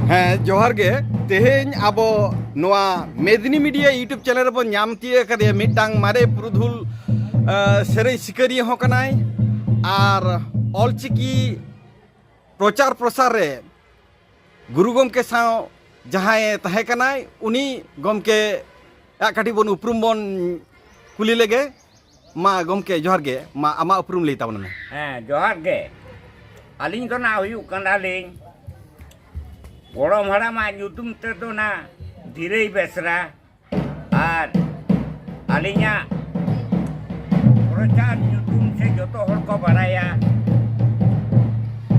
ᱦᱮᱸ ᱡᱚᱦᱟᱨ ᱜᱮ ᱛᱮᱦᱮᱧ ᱟᱵᱚ ᱱᱚᱣᱟ ᱢᱮᱫᱽᱱᱤ ᱢᱤᱰᱤᱭᱟ ᱤᱭᱩᱴᱩᱵ ᱪᱮᱱᱮᱞ ᱨᱮᱵᱚᱱ ᱧᱟᱢ ᱛᱤᱭᱳᱜ ᱟᱠᱟᱫᱮᱭᱟ ᱢᱤᱫᱴᱟᱝ ᱢᱟᱨᱮ ᱯᱩᱨᱩᱫᱷᱩᱞ ᱥᱮᱨᱮᱧ ᱥᱤᱠᱟᱹᱨᱤᱭᱟᱹ ᱦᱚᱸ ᱠᱟᱱᱟᱭ ᱟᱨ ᱚᱞᱪᱤᱠᱤ ᱯᱨᱚᱪᱟᱨ ᱯᱨᱚᱥᱟᱨ ᱨᱮ ᱜᱩᱨᱩ ᱜᱚᱢᱠᱮ ᱥᱟᱶ ᱡᱟᱦᱟᱸᱭ ᱛᱟᱦᱮᱸ ᱠᱟᱱᱟᱭ ᱩᱱᱤ ᱜᱚᱢᱠᱮ ᱠᱟᱹᱴᱤᱡ ᱵᱚᱱ ᱩᱯᱨᱩᱢ ᱵᱚᱱ ᱠᱩᱞᱤ ᱞᱮᱜᱮ ᱢᱟ ᱜᱚᱢᱠᱮ ᱡᱚᱦᱟᱨ ᱜᱮ ᱢᱟ ᱟᱢᱟᱜ ᱩᱯᱨᱩᱢ ᱞᱟᱹᱭ ᱛᱟᱵᱚᱱ ᱢᱮ। ᱡᱚᱦᱟर ᱜᱮ ᱟᱹᱞᱤᱧ ᱫᱚ ᱱᱟ ᱦᱩᱭᱩᱜ ᱠᱟᱱᱟᱞᱤᱧ ᱜᱚᱲᱚᱢ ᱦᱟᱲᱟᱢᱟᱜ ᱧᱩᱛᱩᱢ ᱛᱮᱫᱚ ᱱᱟ ᱫᱷᱤᱨᱟᱹᱭ ᱵᱮᱥᱨᱟ ᱟᱨ ᱟᱹᱞᱤᱧᱟᱜ ᱯᱨᱚᱪᱟᱨ ᱧᱩᱛᱩᱢ ᱥᱮ ᱡᱚᱛᱚ ᱦᱚᱲ ᱠᱚ ᱵᱟᱲᱟᱭᱟ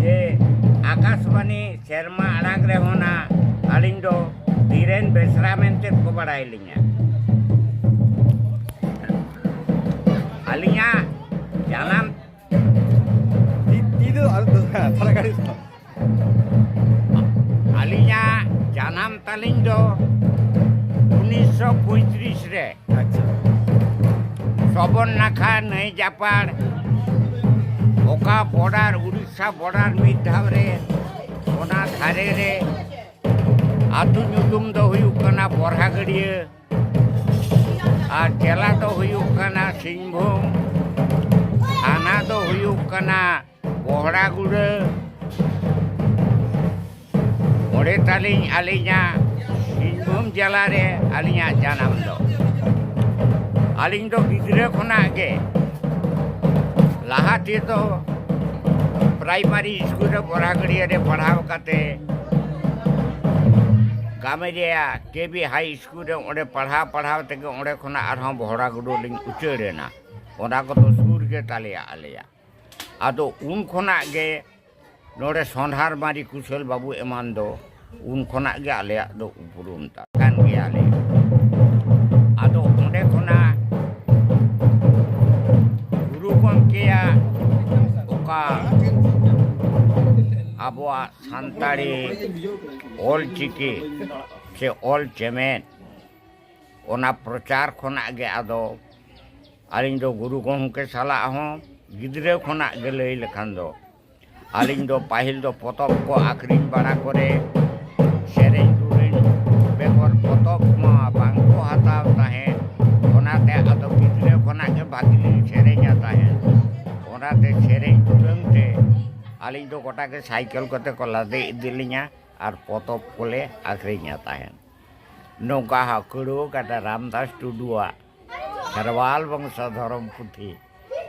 ᱡᱮ ᱟᱠᱟশবাণী ᱥᱮᱨᱢᱟ ᱟᱲᱟᱝ ᱨᱮᱦᱚᱸ ᱱᱟ ᱟᱹᱞᱤᱧ ᱫᱚ ᱫᱷᱤᱨᱮᱱ ᱵᱮᱥᱨᱟ ᱢᱮᱱᱛᱮ ᱠᱚ ᱵᱟᱲᱟᱭ ᱞᱤᱧᱟ। ᱟᱹᱞᱤᱧᱟᱜ ᱡᱟᱱᱟᱢ ᱟᱹᱞᱤᱧᱟᱜ ᱡᱟᱱᱟᱢ ᱛᱟᱹᱞᱤᱧ ᱫᱚ 1935 ᱨᱮ ᱥᱚᱵᱚᱨ ᱱᱟᱠᱷᱟ ᱱᱟᱹᱭ ᱡᱟᱯᱟᱲ ᱚᱠᱟ ᱵᱚর্ডার উড়িষ্যা বর্ডার ᱢᱤᱫ ᱫᱷᱟᱣ ᱨᱮ ᱚᱱᱟ ᱫᱷᱟᱨᱮ ᱨᱮ ᱟᱹᱛᱩ ᱧᱩᱛᱩᱢ ᱫᱚ ᱦᱩᱭᱩᱜ ᱠᱟᱱᱟ ᱵᱚᱨᱦᱟᱜᱟᱹᱲᱭᱟᱹ ᱟᱨ ᱡᱮᱞᱟ ᱫᱚ ᱦᱩᱭᱩᱜ ᱠᱟᱱᱟ ᱥᱤᱝᱵᱷᱩᱢ ᱛᱷᱟᱱᱟ ᱫᱚ ᱦᱩᱭᱩᱜ ᱠᱟᱱᱟ ᱵᱚᱦᱲᱟᱜᱩᱲᱟᱹ ᱚᱸᱰᱮ ᱛᱟᱹᱞᱤᱧ ᱟᱹᱞᱤᱧᱟᱜ ᱥᱤᱝᱵᱷᱩᱢ ᱡᱮᱞᱟ ᱨᱮ ᱟᱹᱞᱤᱧᱟᱜ ᱡᱟᱱᱟᱢ ᱫᱚ ᱟᱹᱞᱤᱧ ᱫᱚ ᱜᱤᱫᱽᱨᱟᱹ ᱠᱷᱚᱱᱟᱜ ᱜᱮ ᱞᱟᱦᱟ ᱛᱮᱫᱚ ᱯᱨᱟᱭᱢᱟᱨᱤ ᱥᱠᱩᱞ ᱨᱮ ᱵᱚᱨᱦᱟᱜᱟᱹᱲᱭᱟᱹ ᱨᱮ ᱯᱟᱲᱦᱟᱣ ᱠᱟᱛᱮ ᱜᱟᱢᱮᱨᱤয়া কেবি হাই স্কুল রে ওঁডে পড়াও থেকে ওঁডে খোনা আরহᱚᱸ বহড়াগুড়ো লিং উচাᱹᱲেনা ওনা কত সুর গে তালেয়া আলেয়া আদো উন খোনা গে নোড়ে সন্ধার মারি কুশল বাবু এমান দো উন খোনা গে আলেয়া দো উপরুম তা কান গে আলে আদো ওঁডে খোনা গুরু গমকেয়া ওকা আবহাওয়া সান্তাড়ি অলচিকি সে অল চেমেন ওনা প্রচার খোনাগ গে আদো আলিং দো গুরু গমকে সালাহ হন গিদ্রে খোনাগ গে লই লেখান দো আলিং দো পাহিল দো পতব কো আখরিং বাড়া করে সেরেñ দুরিন বেগর পতব মা বাংকো হাতাও তাহেন ওনাতে আদো গিদ্রে খোনাগ গে ভাগিলি সেরেñা তাহেন ওনাতে সেরেñ দুরংতে আলিং দো গোটাকে সাইকেল কতে কলাদে ইদিলিña আর পতব কোলে আখরিña তাহেন নৌকা হাকুড়ো কাটা রামদাস টুডুয়া খেরওয়াল বংশ ধরম পুঁথি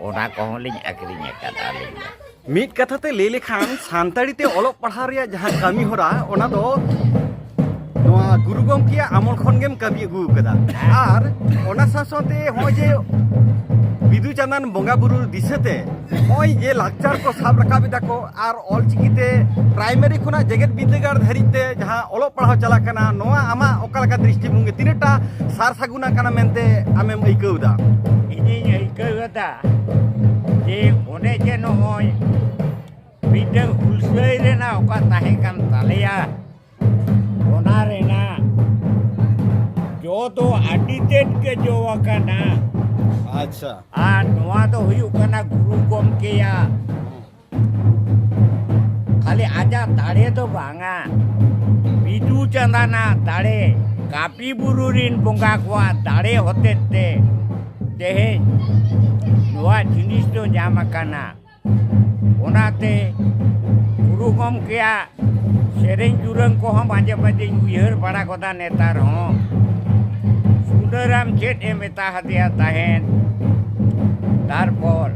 ওনা কহᱚᱸ লিñ আখরিᱧ ᱟᱠᱟᱫᱟ ᱟᱹᱞᱤᱧ ᱫᱚ ᱢᱤᱫ ᱠᱟᱛᱷᱟ ᱛᱮ ᱞᱟᱹᱭ ᱞᱮᱠᱷᱟᱱ ᱥᱟᱱᱛᱟᱲᱤ ᱛᱮ ᱚᱞᱚᱜ ᱯᱟᱲᱦᱟᱣ ᱨᱮᱭᱟᱜ ᱡᱟᱦᱟᱸ ᱠᱟᱹᱢᱤ ᱦᱚᱨᱟ ᱚᱱᱟ ᱫᱚ ᱱᱚᱣᱟ ᱜᱩᱨᱩ ᱜᱚᱢᱠᱮᱭᱟᱜ ᱟᱢᱚᱞ ᱠᱷᱚᱱ ᱜᱮᱢ ᱠᱟᱹᱢᱤ ᱟᱹᱜᱩ ᱟᱠᱟᱫᱟ ᱟᱨ ᱚᱱᱟ ᱥᱟᱶ ᱥᱟᱶᱛᱮ ᱦᱚᱸᱜᱼᱚᱭ ᱡᱮ ᱵᱤᱫᱩ ᱪᱟᱸᱫᱟᱱ ᱵᱚᱸᱜᱟ ᱵᱩᱨᱩ ᱫᱤᱥᱟᱹᱛᱮ ᱱᱚᱜᱼᱚᱭ ᱡᱮ ᱞᱟᱠᱪᱟᱨ ᱠᱚ ᱥᱟᱵ ᱨᱟᱠᱟᱵ ᱮᱫᱟ ᱠᱚ ᱟᱨ ᱚᱞᱪᱤᱠᱤᱛᱮ ᱯᱨᱟᱭᱢᱟᱨᱤ ᱠᱷᱚᱱᱟᱜ ᱡᱮᱜᱮᱫ ᱵᱤᱫᱽᱫᱟᱹᱜᱟᱲ ᱫᱷᱟᱹᱨᱤᱡ ᱛᱮ ᱡᱟᱦᱟᱸ ᱚᱞᱚᱜ ᱯᱟᱲᱦᱟᱣ ᱪᱟᱞᱟᱜ ᱠᱟᱱᱟ ᱱᱚᱣᱟ ᱟᱢᱟᱜ ᱚᱠᱟ ᱞᱮᱠᱟ ᱫᱨᱤᱥᱴᱤ ᱵᱷᱚᱝᱜᱤ ᱛᱤᱱᱟᱹᱜᱴᱟ ᱥᱟᱨ ᱥᱟᱹᱜᱩᱱ ᱟᱠᱟᱱᱟ ᱢᱮᱱᱛᱮ ᱟᱢᱮᱢ ᱟᱹᱭᱠᱟᱹᱣ ᱮᱫᱟ ᱤᱧᱤᱧ ᱟᱹᱭᱠᱟᱹᱣ ᱮᱫᱟ ᱡᱮ ᱚᱸᱰᱮ ᱡᱮ ᱱᱚᱜᱼᱚᱭ ᱢᱤᱫᱴᱟᱝ ᱦᱩᱞᱥᱟᱹᱭ ᱨᱮᱱᱟᱜ ᱚᱠᱟ ᱛᱟᱦᱮᱸ ᱠᱟᱱ ᱛᱟᱞᱮᱭᱟ ᱚᱱᱟ ᱨᱮᱱᱟᱜ ᱡᱚ ᱫᱚ ᱟᱹᱰᱤ ᱛᱮᱫ ᱜᱮ ᱡᱚ ᱟᱠᱟᱱᱟ ᱟᱪᱪᱷᱟ ᱟᱨ ᱱᱚᱣᱟ ᱫᱚ ᱦᱩᱭᱩᱜ ᱠᱟᱱᱟ ᱜᱩᱨᱩ ᱜᱚᱢᱠᱮᱭᱟᱜ ᱠᱷᱟᱹᱞᱤ ᱟᱡᱟᱜ ᱫᱟᱲᱮ ᱫᱚ ᱵᱟᱝᱟ ᱵᱤᱫᱩ ᱪᱟᱸᱫᱟᱱᱟᱜ ᱫᱟᱲᱮ ᱠᱟᱹᱯᱤ ᱵᱩᱨᱩ ᱨᱤᱱ ᱵᱚᱸᱜᱟ ᱠᱚᱣᱟᱜ ᱫᱟᱲᱮ ᱦᱚᱛᱮᱡ ᱛᱮ ᱛᱮᱦᱮᱧ ᱱᱚᱣᱟ ᱡᱤᱱᱤᱥ ᱫᱚ ᱧᱟᱢ ᱟᱠᱟᱱᱟ ᱚᱱᱟᱛᱮ ᱜᱩᱨᱩ ᱜᱚᱢᱠᱮᱭᱟᱜ ᱥᱮᱨᱮᱧ ᱫᱩᱨᱟᱹᱝ ᱠᱚᱦᱚᱸ ᱢᱟঝে ᱢᱟঝᱮᱧ ᱩᱭᱦᱟᱹᱨ ᱵᱟᱲᱟ ᱜᱚᱫᱟ ᱱᱮᱛᱟᱨ ᱦᱚᱸ সুনারাম ᱪᱮᱫ ᱮ ᱢᱮᱛᱟ ᱦᱟᱫᱮᱭᱟ ᱛᱟᱦᱮᱱ ᱛᱟᱨᱯᱚᱨ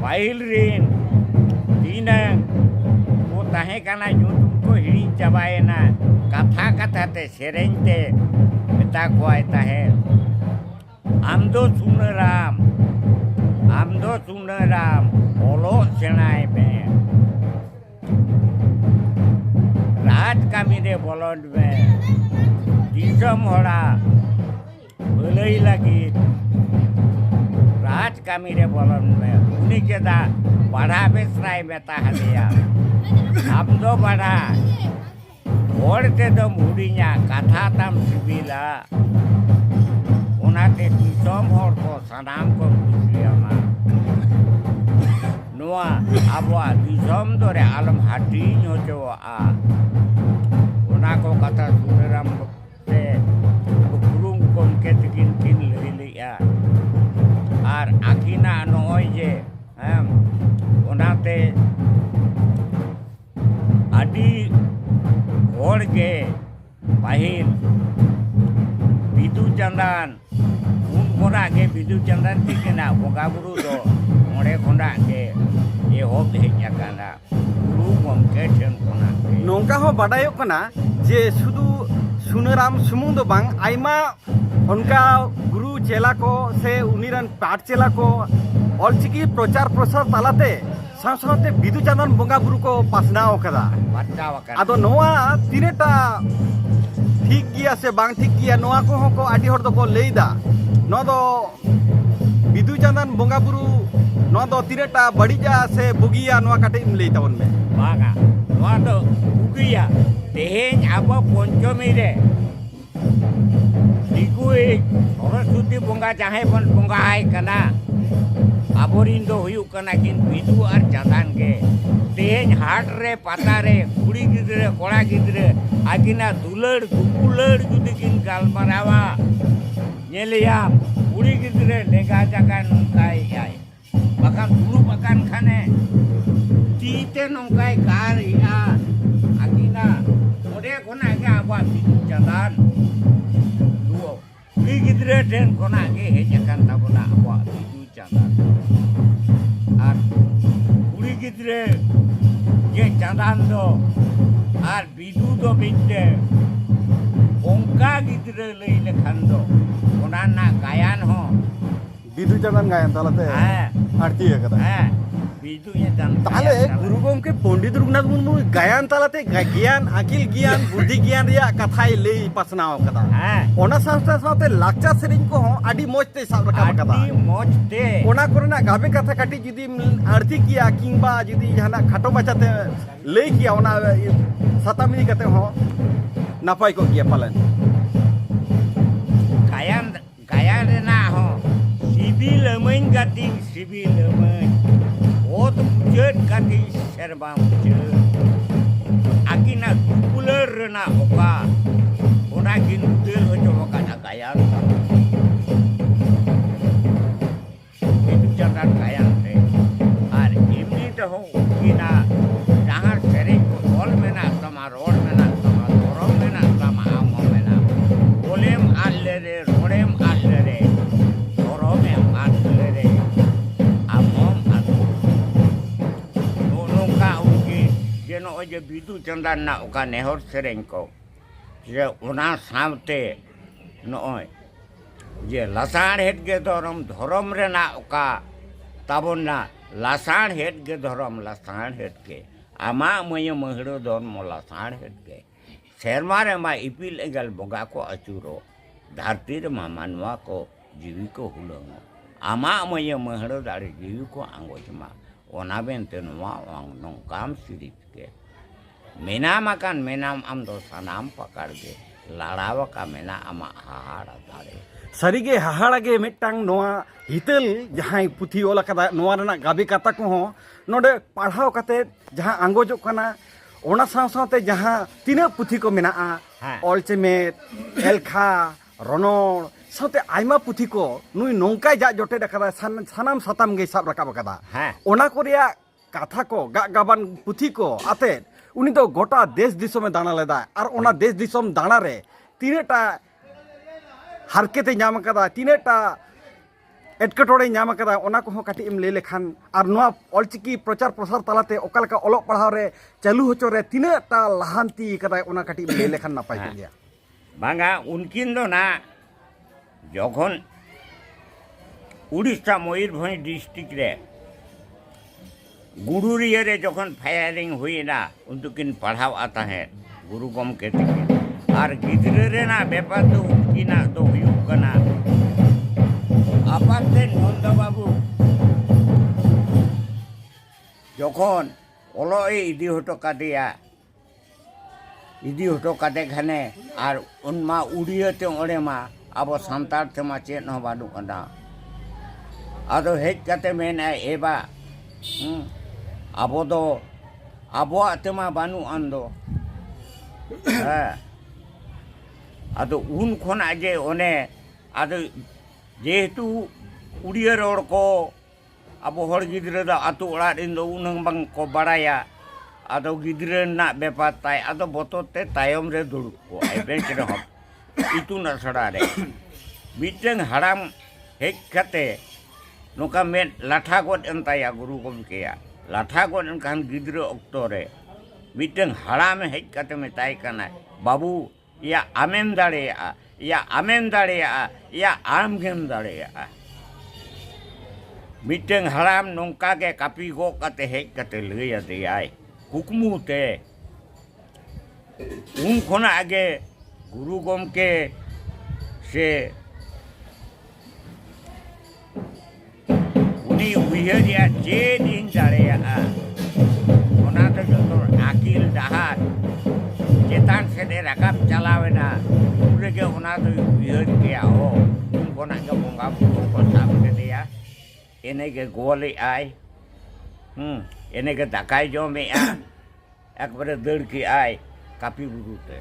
ᱯᱟᱹᱦᱤᱞ ᱨᱤᱱ ᱛᱤᱱᱟᱹᱜ ᱠᱚ ᱛᱟᱦᱮᱸ ᱠᱟᱱᱟ ᱧᱩᱛᱩᱢ ᱠᱚ ᱦᱤᱲᱤᱧ ᱪᱟᱵᱟᱭᱮᱱᱟ ᱠᱟᱛᱷᱟ ᱠᱟᱛᱷᱟᱛᱮ ᱥᱮᱨᱮᱧ ᱛᱮ ᱢᱮᱛᱟ ᱠᱚᱣᱟᱭ ᱛᱟᱦᱮᱸ ᱟᱢ ᱫᱚ ᱥᱩᱱᱟᱹᱨᱟᱢ ᱚᱞᱚᱜ ᱥᱮᱬᱟᱭ ᱢᱮ ᱨᱟᱡᱽ ᱠᱟᱹᱢᱤ ᱨᱮ ᱵᱚᱞᱚᱱ ᱢᱮ ᱫᱤᱥᱚᱢ ᱦᱚᱲᱟᱜ ᱵᱷᱟᱹᱞᱟᱹᱭ ᱞᱟᱹᱜᱤᱫ ᱨᱟᱡᱽ ᱠᱟᱹᱢᱤ ᱨᱮ ᱵᱚᱞᱚᱱ ᱢᱮ ᱩᱱᱤ ᱪᱮᱫᱟᱜ ᱵᱟᱲᱟ ᱵᱮᱥᱨᱟᱭ ᱢᱮᱛᱟ ᱦᱟᱫᱮᱭᱟ ᱟᱢ ᱫᱚ ᱵᱟᱲᱟ ᱦᱚᱲ ᱛᱮᱫᱚᱢ ᱦᱩᱰᱤᱧᱟ ᱠᱟᱛᱷᱟ ᱛᱟᱢ ᱥᱤᱵᱤᱞᱟ ᱚᱱᱟᱛᱮ ᱫᱤᱥᱚᱢ ᱦᱚᱲ ᱠᱚ ᱥᱟᱱᱟᱢ ᱠᱚ ᱠᱩᱥᱤᱭᱟᱢᱟ नवा आबवा दिसम दरे आलम हाटिंग होचोआ ओना को कथा सुरेराम से गुरु गमके तकिन किन लैया और आकिना नय जे ओनाते आदि होड़ के पाहिल बिदु चंदन उन खोना के बिदु चंदन तिकिना बोगा बुरु दो मोड़े खोना के ये होब हेज आकाना गुरु गमके ठेन खोना नौका हो बाडायोग कना जे शुधु सुनाराम सुमुंग दो बांग आइमा उनका गुरु चेला को से उनिरन पाठ चेला को ऑलचिकी प्रचार प्रसार तालाते साथ बिदु चंदन बोगा बुरु को पासनाव कदा बाटाव आकाना आदो नोआ तिनेटा ठीक गिया से बांग ठीक गिया नोआ को हो को आडी हर दो को लेइदा नो दो बिदु चंदन बोगा बुरु नो दो तिनेटा बड़ीजा से बुगिया नोआ काटे इम लेइता उन में बागा नोआ दो बुगिया तेहेन आबो पंचमी रे दिगुई सरस्वती बोंगा चाहे बन बोंगा आय कना आबोरिन दो हुयु कना किन बिदु और चंदन के तेहेन हाट रे पाता रे कुड़ी गिदरे कोड़ा गिदरे आगिना दुलड़ दुकुलड़ जुदी किन गालमारावा नेलिया कुड़ी गिदरे लेगा जागा नंकाय आय बाकान दुरु बाकान खाने तीते नंकाय कार या आगिना ओडे कोना के आबा बिदु चंदन दुओ कुड़ी गिदरे ठेन कोना के हेज आकान ताबोना आबा बिदु चंदन और कुड़ी गिदरे ये चंदन दो और बिदु दो बिदे ओंका गिदरे लई लेखान दो ओना ना गायन हो बिदु चंदन गायन तालाते आरती है कदा बिदु ये चंदन ताले गुरु गमके पंडित रघुनाथ मुर्मू गायन तालाते ज्ञान आकिल ज्ञान बुद्धि ज्ञान रिया कथाय लई पासनाव कदा ओना संस्था साथे लाक्चा सेरिंग को हो आडी मोजते साब रखा कदा आडी मोजते ओना कोरना गाबे कथा काटी जुदी आरती किया किंबा जुदी जहाना खाटो बचाते लई किया ओना सतामनी कते हो नापाय को किया पालन गायन गायन ना हो सिबिल मन गाती सिबिल मन ओत मुजत गाती शर्मा मुजत आकिना दुकुलर ना ओका ओना किन तेल होचो ओका ना गायन बिदु चंदन गायन रे और इमनी तो हो किना जहां सेरिंग को बोल में ना तमा रोड में ना तमा धरम में ना तमा आम में ना बोलेम आले रे रोडेम आले रे धरमेम आले रे आमम आले नोनोका उनकी जेनो जे बिदु चंदन ना ओका नेहर सेरिंग को जे ओना सामते नोय जे लसाण हेट गे धरम रे ना ओका ताबोन ना लासाण हेट गे धरम लासाण हेट के आमा मय महड़ो धर्म लासाण हेट के सेरमा रे मा इपिल एगल बोगा को अचूरो धरती रे मा मानवा को जीवी को हुलंग आमा मय महड़ो दाड़ी जीवी को आंगोजमा ओना बेनते नवा वांग नोंकाम सिरिप के मेनाम आकान मेनाम आम दो सनाम पकड़ के लड़ावा का मेना आमा हाहाड़ा दाड़े सारिगे हाहाड़ागे मिट्टांग नोआ हितल जहां पुथी ओला कदा नोआ रना गाबे कथा को हो नोडे पढ़ाव कते जहां आंगोजो कना ओना साथ जहां तीना पुथी को मेना ऑलचेमेट एलखा रनोड़ साथे आइमा पुथी को नुई नोंकाय जा जोटे रखा सानाम साताम गे साब रखा कदा ओना को रिया कथा को गाबान पुथी को आते उनी तो गोटा देश दिसोम में दाना लेदा और ओना देश दिसोम दाना रे तीनेटा हारकेते नाम कदा तीनेटा एटकेटोड़े नाम कदा ओना को काटी एम ले लेखान और नोआ ऑलचिकी प्रचार प्रसार तालाते ओकालका ओलोग पढ़ाव रे चालू होचो रे तीनेटा लहांती कदा ओना काटी ले लेखान नापाय गया बांगा उनकिन दो ना जखन उड़ीसा मयूरभंज डिस्ट्रिक्ट रे गुरुरिया रे जखन फायरिंग हुई ना उनकिन पढ़ाव आता है गुरु गमके तकिन और गिदरे रे ना बेपार तो उनकिना दो हुयुग कना आपाते नंद बाबू जखन ओलो इदी हटो कादिया इदी हटो कादे खाने और उनमा उड़ियाते ओड़े मा अब सानतार तेमा चेत हो बाडू कना आदो हेज काते मेना एबा ᱟᱵᱚ ᱫᱚ ᱟᱵᱚᱣᱟᱜ ᱛᱮᱢᱟ ᱵᱟᱹᱱᱩᱜ ᱟᱱ ᱫᱚ ᱟᱫᱚ ᱩᱱ ᱠᱷᱚᱱᱟᱜ ᱜᱮ ᱚᱱᱮ ᱟᱫᱚ ᱡᱮᱦᱮᱛᱩ ᱩᱲᱤᱭᱟᱹ ᱨᱚᱲ ᱠᱚ ᱟᱵᱚ ᱦᱚᱲ ᱜᱤᱫᱽᱨᱟᱹ ᱫᱚ ᱟᱛᱳ ᱚᱲᱟᱜ ᱨᱮᱱ ᱫᱚ ᱩᱱᱟᱹᱝ ᱵᱟᱝ ᱠᱚ ᱵᱟᱲᱟᱭᱟ ᱟᱫᱚ ᱜᱤᱫᱽᱨᱟᱹ ᱨᱮᱱᱟᱜ ᱵᱮᱯᱟᱨ ᱛᱟᱭ ᱟᱫᱚ ᱵᱚᱛᱚᱨ ᱛᱮ ᱛᱟᱭᱚᱢ ᱨᱮ ᱫᱩᱲᱩᱵ ᱠᱚᱜᱼᱟᱭ ᱵᱮᱧᱪ ᱨᱮᱦᱚᱸ ᱤᱛᱩᱱ ᱟᱥᱲᱟ ᱨᱮ ᱢᱤᱫᱴᱟᱝ ᱦᱟᱲᱟᱢ ᱦᱮᱡ ᱠᱟᱛᱮ ᱱᱚᱝᱠᱟ ᱢᱮᱫ ᱞᱟᱴᱷᱟ ᱜᱚᱫ ᱮᱱ ᱛᱟᱭᱟ ᱜᱩᱨᱩ ᱜᱚᱢᱠᱮᱭᱟᱜ ᱞᱟᱴᱷᱟ ᱜᱚᱫ ᱮᱱᱠᱷᱟन ᱜᱤᱫᱽᱨᱟᱹ ᱚᱠᱛᱚ ᱨᱮ ᱢᱤᱫᱴᱟᱝ ᱦᱟᱲᱟᱢ ᱦᱮᱡ ᱠᱟᱛᱮ ᱢᱮᱛᱟᱭ ᱠᱟᱱᱟᱭ ᱵᱟᱹᱵᱩ ᱤᱭᱟ ᱟᱢᱮᱢ ᱫᱟᱲᱮᱭᱟᱜᱼᱟ ᱤᱭᱟ ᱟᱢᱮᱢ ᱫᱟᱲᱮᱭᱟᱜᱼᱟ ᱤᱭᱟ ᱟᱢᱜᱮᱢ ᱫᱟᱲᱮᱭᱟᱜᱼᱟ ᱢᱤᱫᱴᱟᱝ ᱦᱟᱲᱟᱢ ᱱᱚᱝᱠᱟ ᱜᱮ ᱠᱟᱹᱯᱤ ᱜᱚᱜ ᱠᱟᱛᱮ ᱦᱮᱡ ᱠᱟᱛᱮ ᱞᱟᱹᱭ ᱟᱫᱮᱭᱟᱭ ᱠᱩᱠᱢᱩ ᱛᱮ ᱩᱱ ᱠᱷᱚᱱᱟᱜ ᱜᱮ ᱜᱩᱨᱩ ᱜᱚᱢᱠᱮ ᱥᱮ उनी उयहरिया चेद इन दाड़ेयागा ओना तो जो आकिल डहार चेतान से दे रकाब चलावेना उरे के ओना तो उयहर गया हो उनको ना के बोंगा को साफ के दिया एने के गोले आए एने के दकाई जो में आ एक बार दड़ की आए कापी बुरुते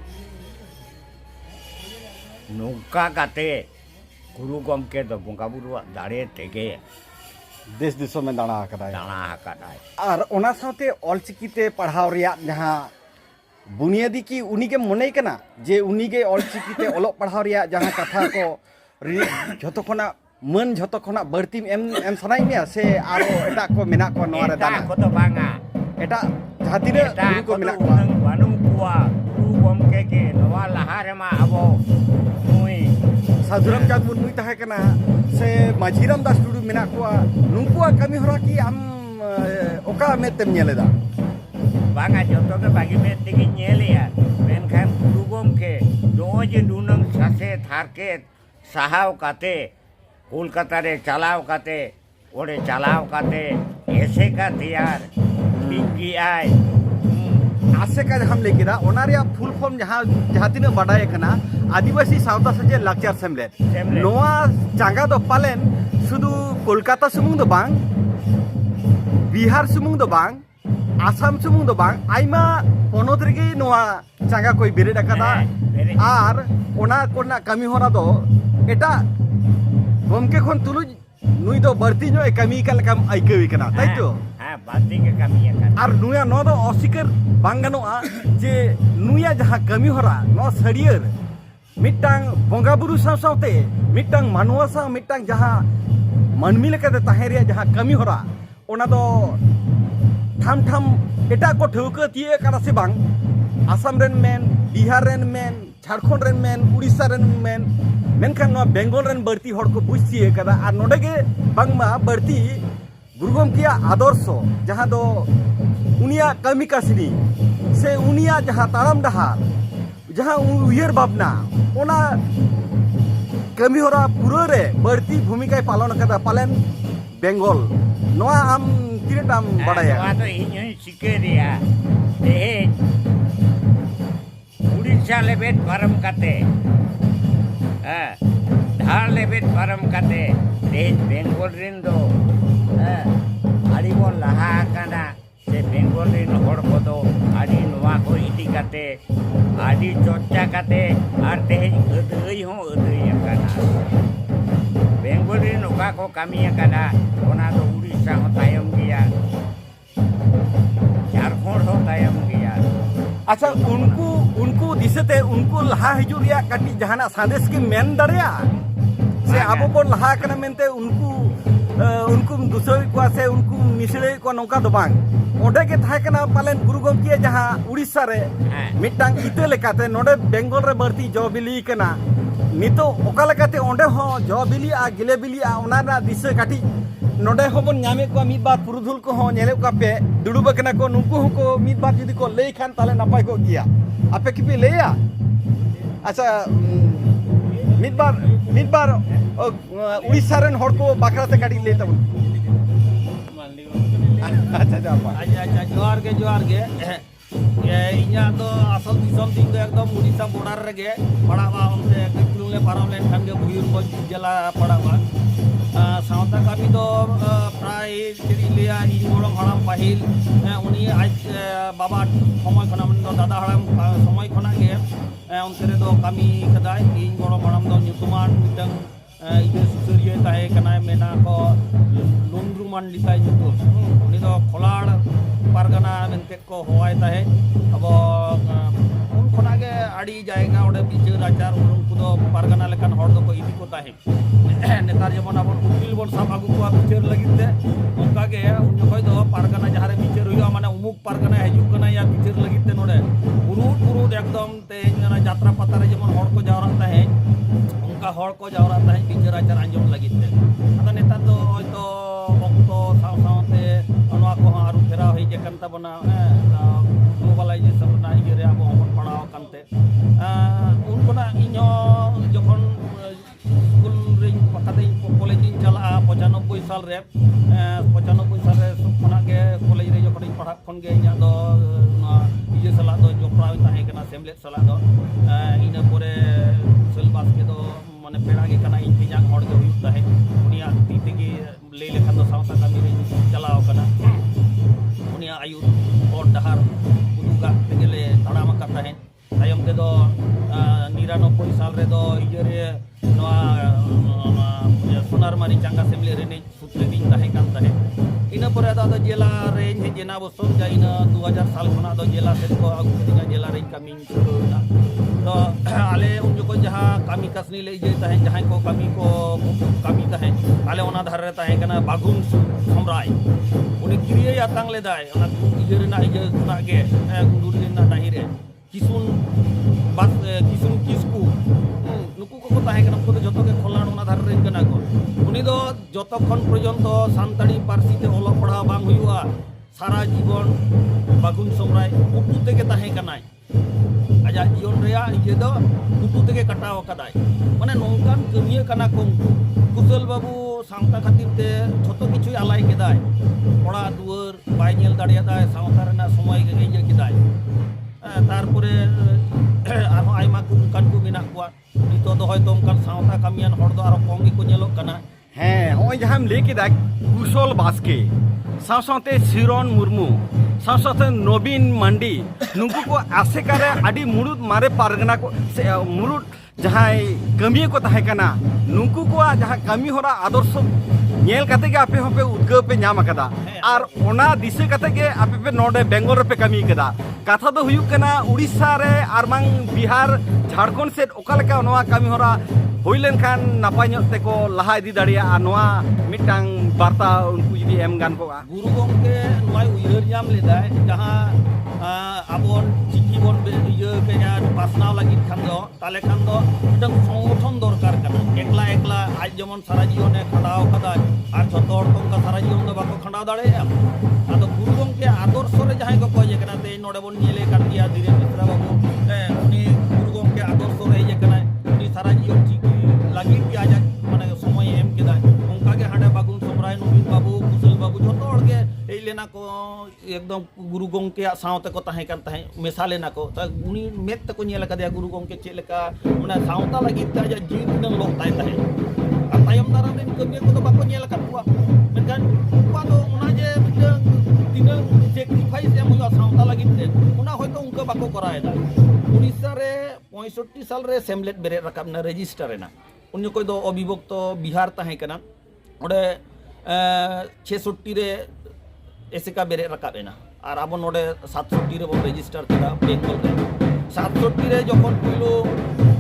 नौका काते गुरु गमके दो बोंगा बुरु दाड़े तेगे देश दिसों में दाना आकदाय और ओना साथे ऑलचिकी ते पढ़ाव रिया जहां बुनियादी की उनी के मने कना जे उनी के ऑलचिकी ते ओलो पढ़ाव रिया जहां कथा को जतो खना मन जतो खना बर्ती एम सनाई में से आरो एटा को मेना को नोरे दाना को तो बांगा एटा जहातिरे उनी को मेना को बानु कुआ गुरु गमके के नवा लहारे मा अबो मुई साधुराम चाँद मुर्मू तहे कना से माझीराम दास टुडू मेना को नुकुआ कमी हरा की आम ओका मेतेम नेलेदा बांगा जतो के बागी में तेगी नेलिया मेनखान गुरु गमके दो जे नुनंग सासे थारके साहाव काते कोलकाता रे चलाव काते ओडे चलाव काते ऐसे का तैयार बिंगी आए आसे का हम लेकिन ओना रे फुल फॉर्म जहां तीन बाडाय कना आदिवासी सावता सजे लाक्चर सेमलेट नोआ चांगा दो पालेन शुधु कोलकाता सुमुंग दो बांग बिहार सुमुंग दो बांग आसाम सुमुंग दो बांग आइमा पोनोत रेगे नोआ चांगा कोई बेरे डकादा आर ओना कोना कमी होना दो एटा गमके खन तुलु नुई दो बर्ती जो कमी का लकम आइकेवी कना ताई तो हां बाती के कमी है आर नुया नो दो असिकर बांग गनोआ जे नुया जहां कमी होरा नो सड़ियर मिटांग बोंगा बुरु सावते मिटांग मानुआ सा मिटांग जहां मनमी लेकाते ताहेरिया जहां कमी होरा ओना दो ठाम ठाम एटा को ठौका तिए करा से बांग आसाम रेन मेन बिहार रेन मेन झारखंड रेन मेन उड़ीसा रेन मेन मेनखान नो बेंगल रेन बर्ती हड़ को बुझिए कदा आर नोडे गे बांगमा बर्ती गुरु गमकेया आदर्श जहां दो उनिया कमी कासनी से उनिया जहां ताराम डहार जहां उयहर भावना ओना कमी होरा पूरा रे बर्ती भूमिका पालन कदा पालन बेंगल नोआ आम तिरेटाम बडाया नोआ तो इन्हीं सिकेरिया ते उड़ीसा लेबेट परम कते धार लेबेट परम कते तेज बेंगल रिन दो आड़ी बो लहा काना से बेंगल रिन हड़ को दो आड़ी नोआ को इदी कते आड़ी चर्चा कते आर तेज अदई हो अदई काना बेंगल रिन ओका को कमी काना ओना दो उड़ीसा हो तायम गया झारखंड हो तायम गया अच्छा उनको दिसते उनको लहा हिजू रिया काटी जहाना संदेश की मेन दरिया से अब को लहा कना मेनते उनको दूसरे को से उनको मिसले को नौका दो बांग ओडे के थाय कना पालन गुरु गमके जहां उड़ीसा रे मिटांग इते लेकाते नोडे बेंगल रे बर्ती जो बिली कना नितो ओका लेकाते ओंडे हो जो बिली आ गिले बिली आ ओना ना दिसे काटी नोडे होबन ᱧᱟᱢᱮ को मिद बार पुरुधुल को हो नेले को पे दुडुब कना को नुकु को मिद बार जदी को लेई खान ताले नापाय को गिया आपे की पे लेया अच्छा मिद बार उड़ीसा रेन हड़ को बाखरा से काटी ले तब अच्छा जोहार के इन्या तो आसल दिसम दिन तो एकदम उड़ीसा बॉर्डर रे गे पड़ावा हमसे किलोले पारम लेन खान के मयूरभंज जिला पड़ावा सावता कमी दो प्राय चेरी लिया इन गोड़म हड़ाम पाहिल उनी आज बाबा समय खना मन दो दादा हड़ाम समय खना के उनते रे दो कमी कदाय इन गोड़म हड़ाम दो nyutuman midang ide susuriye tahe kana mena ko lundruman litai nyutul uni do kholar pargana mente ko hoai tahe abo un khona ge adi jayega ode bichar ajar unku do pargana lekan hor do ko idi ko tahe netar jemon abon ukil bon sab agu ko bichar lagite onka ge un jokoy do pargana jahare bichar hoyo mane umuk pargana haju kana ya bichar lagite node urut ekdom te na jatra patare jemon hor ko jawra tahe onka hor ko jawra tahe bichar ajar anjom lagite ata netar do hoyto okto saw sawte onwa ko aru phera hoy je kan tabona globalization na ire abo hon padao kante un kona inyo jokhon school ring pakate college in chala 95 sal re 95 sal re khona ge college re jokhon padha khon ge inya do iye sala do jopra tahe kana semlet sala do ina pore syllabus ke do mane peda ge kana intinya hor ge huyuk tahe unia ti ge le lekhan do sawta kami re chalao kana unia ayu or dahar uduga tegele tadama kata hai tayom te do 99 sal re do iye re noa sonar mari changa semle re ne sutre din tahe kan tahe ina pore do jela re jena boson ja ina 2000 sal khona do jela se ko agu tinga jela re kami na तो आले उन जो को जहाँ कमी कसनी ले जे ताहे जहाँ को कमी ताहे आले ओना धर रहता है कना बागुन सम्राय उन्हें गिरिये या तंग ले दाए ओना इजर ना इजर ना के गुंडूर ना नहीं रे किसुन बस किसुन किसकू नुकु को ताहे कना को जतो के खोलाण ओना धर रेन कना को उनी दो जतो खन पर्यंतो सानताड़ी पारसी ते ओलो पढ़ा बांग हुआ सारा जीवन बागुन सम्राय उटू ते के ताहे कनाय aja jion rea iye do utu tege kataw kadai mane nongkan kemiye kana kong kusel babu sangta khatir te joto kichu alai kedai ora duar bai nyel daria dai sangta rena somoy ge iye kedai tarpore arho aima kan ku menak kuat ito do hoyto onkan sangta kamian hor do aro kong ko nyelok kana he hoy jaham le keda kusol baske saw sawte siron murmu साथ नवीन मंडी नुकु को आसेकारे आदि मुरुद मारे पारगना को मुरुद जहाँ कमी को तहे कना नुकु को जहाँ कमी होरा आदर्श नेल कते के आपे होपे उद्गव पे नाम कदा और ओना दिसे कते के आपे पे नोडे बेंगलोर पे कमी कदा कथा दो हुयुक कना उड़ीसा रे आर मांग बिहार झारखंड से ओकालेका नोआ कमी होरा होइलेन खान नापाय ᱧᱚᱜ ᱛᱮᱠᱚ ᱞᱟᱦᱟ ᱤᱫᱤ ᱫᱟᱲᱮᱭᱟᱜᱼᱟ ᱱᱚᱣᱟ ᱢᱤᱫᱴᱟᱝ ᱵᱟᱨᱛᱟ ᱩᱱᱠᱩ ᱡᱩᱫᱤ ᱮᱢ ᱜᱟᱱ ᱠᱚᱜᱼᱟ गुरु गंके नोय उयहर ᱧᱟᱢ ᱞᱮᱫᱟᱭ जहाँ abon chikki bon iye ke nya pasnaw lagi khan do tale khan do midang সংগঠন দরকার kana ekla ekla aj jemon sara jiyone khandao kada ar joto hor tongka sara jiyon do bako khandao dareya ado guru gongke adorsho re jahay ko koye kana te node bon nyele kan dia dire mitra babu uni guru gongke adorsho re je kana uni sara jiyon chiki lagi ki aja mane somoy em kedai onka ge hade bagun somray nobin babu kusel babu joto hor ge ei lena ko एकदम गुरु गंके सावते को ताहे kan tahe mesale na ko ta uni met ta ko nyela ka dia guru gongke cheleka mane sawta lagi ta ja jin nang lo tai tahe atayam daram den kemiye ko to bako nyela kan kuwa menkan kuwa to una je bidang tinang sacrifice yang huyo sawta lagi te una hoyto unka bako korai da Odisha re 65 sal re semlet bere rakab na register na unyo ko do obibokto Bihar tahe kana ode 66 re एसेका बेरे रकाबेना और अब नोडे 67 रे बन register करा बेंगल रे 67 रे जखन पुइलो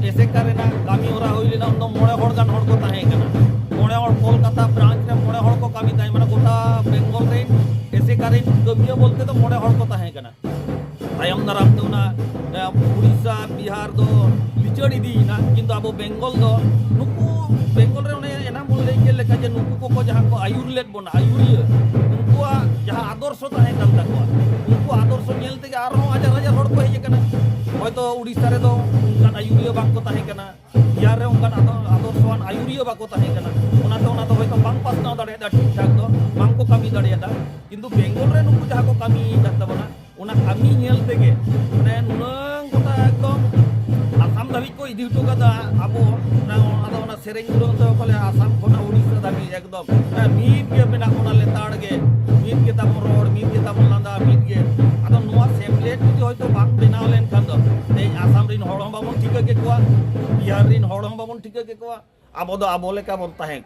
एसेका रेना कामी होरा होइलेना उन मोड़े हड़ गान हड़ को ताहे कना मोड़े हड़ कोलकाता ब्रांच रे मोड़े हड़ को कामी ताहे माने गोटा बेंगल रे एसेका रे कमियो बोलते तो मोड़े हड़ को ताहे कना तायम दाराम तो ना उड़ीसा बिहार दो लिचड़ी दी ना किंतु अब बेंगल दो नुकु बेंगल रे ओने एना बोल ले के लेका जे नुकु को जहां को आयुर्लेट बना आयुरिया जहाँ आदर्श ताहे kan takwa unku आदर्श nyelते के आरो हजार हजार हड़ को हेजे कना होयतो उड़ीसा रे दो उनकान आयुरिया बांग को ताहे कना बिहार रे उनकान आदर्शवान आयुरिया बाको ताहे कना ओना तो होयतो बांग पासनाव दाड़े दा ठीक ठाक दो बांग को कमी दाड़े दा किंतु बेंगल रे नुकु जहाँ को कमी dak tabona ओना कमी nyelते के माने नुनंग गोटा एकदम आसाम धाबी को इदी हटो कदा आबो ना सेरेंग गुलो तो बोले आसाम खोना उड़ीसा दाबी एकदम मीट के मेना कोना लेताड़ गे मीट के ताबो रोड मीट के ताबो लांदा मीट के आदो नुआ सेमलेट जुदी होयतो बांग बेनाव लेन खान दो ए आसाम रिन हड़ हम बाबन ठिका के कोआ बिहार रिन हड़ हम बाबन ठिका के कोआ आबो दो आबो लेका बन ताहे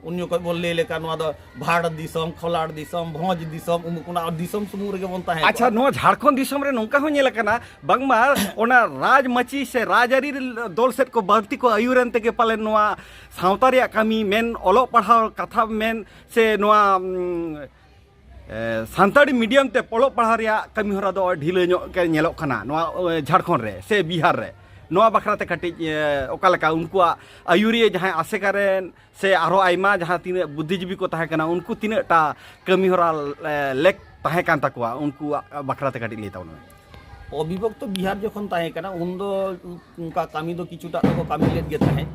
उन्यो को बोल ले लेका नुआ दो भाड़ दिसम खोलाड़ दिसम भोज दिसम उमुकुना दिसम सुमुर के बन ताहे अच्छा नुआ झारखंड दिसम रे नोंका हो नेल कना बांगमा ओना राजमाची से राजारी दल सेट को बागती को आयुरन तेके पाले नुआ सावता रे कामी मेन ओलो पढ़ाव कथा मेन से नुआ सानताड़ी मीडियम ते ओलो पढ़ाव रे कामी हरा दो ढिले ᱧᱚᱜ के नेलोक कना नुआ झारखंड रे से बिहार रे नुआ बखराते कटिज ओकालेका उनकुआ आयुरिया जहां आसेकारेन से आरो आइमा जहां तीन बुद्धिजीवी को ताहे कना उनको तीनटा कामी हरा लेक ताहे कान तकवा उनको बखराते कटिज ले ताउन अभिभक्त बिहार जखन ताहे कना उन दो उनका कामी दो किछुटा को कामी लेट गे ताहे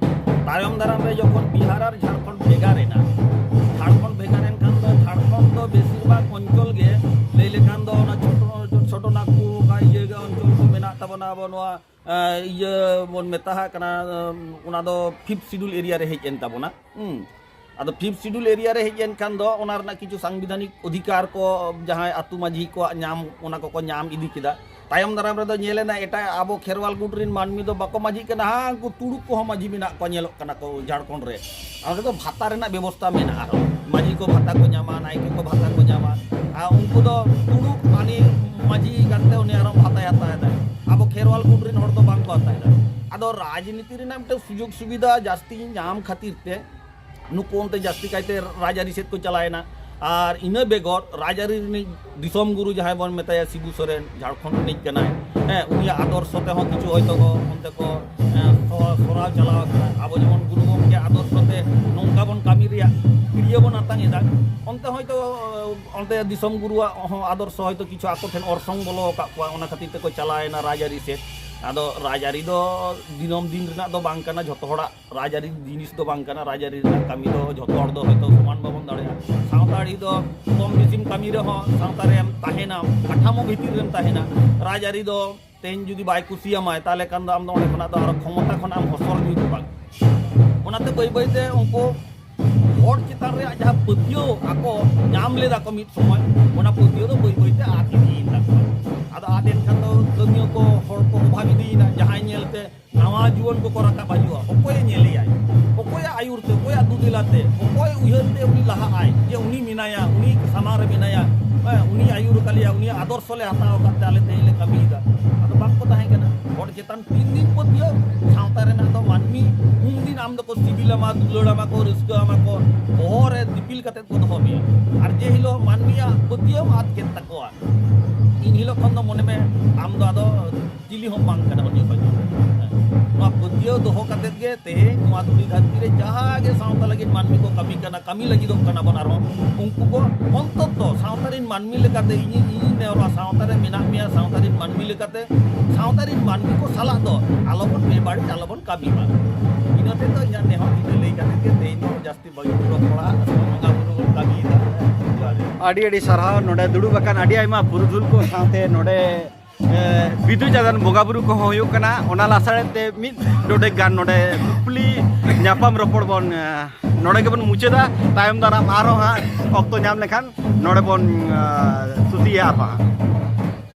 तायम दाराम रे जखन बिहार और झारखंड भेगारेना झारखंड भेगारेन खान दो झारखंड दो बेसिरभाग अंचल गे लेले खान दो ना छोटो नागपुर का ये अंचल को मेना तबना बनवा ये बन मेता कना उना दो 5th शेड्यूल एरिया रे हेज एन तबना आदो 5th शेड्यूल एरिया रे हेज एन खान दो ओना रना किछु सांविधानिक अधिकार को जहां आतु माझी को नाम ओना को नाम इदी किदा तायम दाराम रे दो नेलेना एटा आबो खेरवाल गुटरिन मानमी दो बाको माझी कना हां को तुड़ुक को माझी मेना को नेलो कना को झारखंड रे आदो तो भाता रेना व्यवस्था मेना आरो माझी को भाता को ᱧᱟᱢᱟ नायके को भाता को ᱧᱟᱢᱟ उनको दो तुड़ुक माने माझी गानते उनी आरो भाता याता है अब खेरवाल गुटरिन हर तो बांग को आता है आदो राजनीति रे नाम तो सुयोग सुविधा जास्ती नाम खातिर ते नुको उनते जास्ती कायते राजारी सेट को चलायना और इना बेगर राजारी दिसम गुरु जहां बन मेताया शिबू सोरेन झारखंड निज कना है उनिया आदर्श ते हो किछु होयतो को उनते को सोराव चलाव अब जेमन गुरु के आदर्श ते नोंका बन कामी रिया भिडियो बन आतांगेदा उनते होयतो उनते दिसम गुरु आदर्श होयतो किछु आको ठेन अरसंग बोलो का कोआ ओना खातिर ते को चलायना राजारी सेट आदो राजारी दो दिनम दिन रना दो बांग कना झोतो हड़ा राजारी जिनिस दो बांग कना राजारी रना कामी दो झोतो हड़ दो होयतो समान बाबन दाड़या सावताड़ी दो कम बेसिम कामी रे हो सावतारे ताहेना काठामो भितिर रेम ताहेना राजारी दो तेन जुदी बाय कुसियामाय ताले कान दो आम दो ओने खना दो आरो क्षमता खना आम हसर जुदी बांग ओनाते बई बईते उनको हड़ चितान रे जहां पतियो आको नाम लेदा को मिट समय ओना पतियो दो बई बईते आके दीना आदो आदेन खान दो कमियो को हड़ को भाबी दीना जहां नेलते नवा जीवन को कोराका बाजुआ ओकोय नेलिया ओकोय आयुरते ओकोय दुदिलाते ओकोय उयरते उनी लहा आय जे उनी मिनाया उनी समारे मिनाया उनी आयुर कलिया उनी आदर्श ले हताव काते आले तेले कमीदा आदो बाको ताहे कना हड़ चेतन 3 दिन पतियो सावता रेना दो मानमी उन दिन आम दो को सिबिलामा दुलड़ामा को रिस्कामा को ओरे दिपिल काते को दोबिया आर जे हिलो मानमिया पतियो आत के तकवा इन हिलो खन दो मने में आम दो आदो चिली हम मांग कना होनी खज ᱱᱚᱣᱟ ᱯᱟᱹᱛᱭᱟᱹᱣ ᱫᱚᱦᱚ ᱠᱟᱛᱮᱫ ᱜᱮ ᱛᱮᱦᱮᱧ ᱱᱚᱣᱟ ᱫᱷᱩᱲᱤ ᱫᱷᱟᱹᱨᱛᱤ ᱨᱮ ᱡᱟᱦᱟᱸ ᱜᱮ ᱥᱟᱶᱛᱟ ᱞᱟᱹᱜᱤᱫ ᱢᱟᱹᱱᱢᱤ ᱠᱚ ᱠᱟᱹᱢᱤ ᱠᱟᱱᱟ ᱠᱟᱹᱢᱤ ᱞᱟᱹᱜᱤᱫᱚᱜ ᱠᱟᱱᱟ ᱵᱚᱱ ᱟᱨᱦᱚᱸ ᱩᱱᱠᱩ ᱠᱚ ᱚᱱᱛᱚᱛᱚ ᱥᱟᱶᱛᱟ ᱨᱮᱱ ᱢᱟᱹᱱᱢᱤ ᱞᱮᱠᱟᱛᱮ ᱤᱧ ᱱᱮᱦᱚᱨᱟ ᱥᱟᱶᱛᱟ ᱨᱮ ᱢᱮᱱᱟᱜ ᱢᱮᱭᱟ ᱥᱟᱶᱛᱟ ᱨᱮᱱ ᱢᱟᱹᱱᱢᱤ ᱞᱮᱠᱟᱛᱮ ᱥᱟᱶᱛᱟ ᱨᱮᱱ ᱢᱟᱹᱱᱢᱤ ᱠᱚ ᱥᱟᱞᱟᱜ ᱫᱚ ᱟᱞᱚᱵᱚᱱ ᱵᱮᱵᱟᱹᱲᱤᱡ ᱟᱞᱚᱵᱚᱱ ᱠᱟᱹᱢᱤ ᱢᱟ ᱤᱱᱟᱹᱛᱮ ᱫᱚ ᱤᱧᱟᱹᱜ ᱱᱮᱦᱚᱨ ᱤᱱᱟᱹ ᱞᱟᱹᱭ ᱠᱟᱛᱮᱫ ᱜᱮ ᱛᱮᱦᱮᱧ ᱫᱚ ᱡᱟᱹᱥᱛᱤ ᱵᱟᱹᱜᱤ ᱯᱩᱨᱟᱹ ᱦᱚᱲᱟᱜ ᱵᱚᱸᱜᱟ ᱵᱩᱨᱩ ᱵᱚᱱ ᱠᱟᱹᱢᱤᱭᱮᱫᱟ ᱟᱹᱰᱤ ᱟᱹᱰᱤ ᱥᱟᱨᱦᱟᱣ ᱱᱚᱰᱮ ᱫᱩᱲᱩᱵ ᱟᱠᱟᱱ ᱟᱹᱰᱤ ᱟᱭᱢᱟ ᱯᱩᱨᱩᱫᱷᱩᱞ ko ᱥᱟᱶᱛᱮ ᱱᱚᱰᱮ ᱵᱤᱫᱩ ᱪᱟᱸᱫᱟᱱ ᱵᱚᱸᱜᱟ ᱵᱩᱨᱩ ᱠᱚ ᱦᱩᱭᱩᱜ ᱠᱟᱱᱟ ᱚᱱᱟ ᱞᱟᱥᱟᱲᱦᱮᱫ ᱛᱮ ᱢᱤᱫ ᱰᱚᱰᱮᱠ ᱜᱟᱱ ᱱᱚᱰᱮ ᱠᱩᱯᱞᱤ ᱧᱟᱯᱟᱢ ᱨᱚᱯᱚᱲ ᱵᱚᱱ ᱱᱚᱰᱮ ᱜᱮᱵᱚᱱ ᱢᱩᱪᱟᱹᱫᱟ ᱛᱟᱭᱚᱢ ᱫᱟᱨᱟᱢ ᱟᱨᱦᱚᱸ ᱦᱟᱸᱜ ᱚᱠᱛᱚ ᱧᱟᱢ ᱞᱮᱠᱷᱟᱱ ᱱᱚᱰᱮ ᱵᱚᱱ ᱥᱩᱛᱤᱭᱟ ᱟᱨᱦᱚᱸ